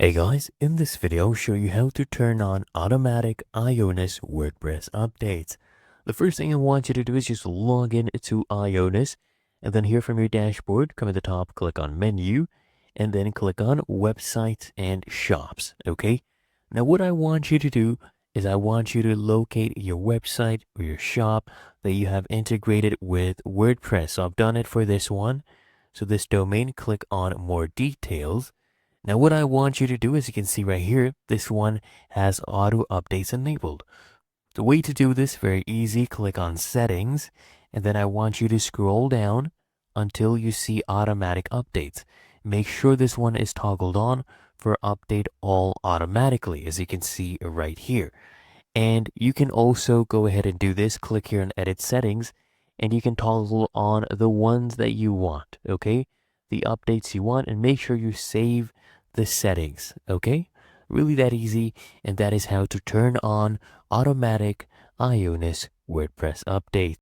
Hey guys, in this video I'll show you how to turn on automatic Ionos WordPress updates. The first thing I want you to do is just log in to Ionos, and then here from your dashboard, come at the top, click on menu, and then click on websites and shops, okay? Now what I want you to do is I want you to locate your website or your shop that you have integrated with WordPress. So I've done it for this one. So this domain, click on more details. Now what I want you to do, as you can see right here, this one has auto updates enabled. The way to do this, very easy, click on settings, and then I want you to scroll down until you see automatic updates. Make sure this one is toggled on for update all automatically, as you can see right here. And you can also go ahead and do this, click here on edit settings, and you can toggle on the ones that you want, okay? The updates you want, and make sure you save the settings, okay? Really that easy, and that is how to turn on automatic Ionos WordPress updates.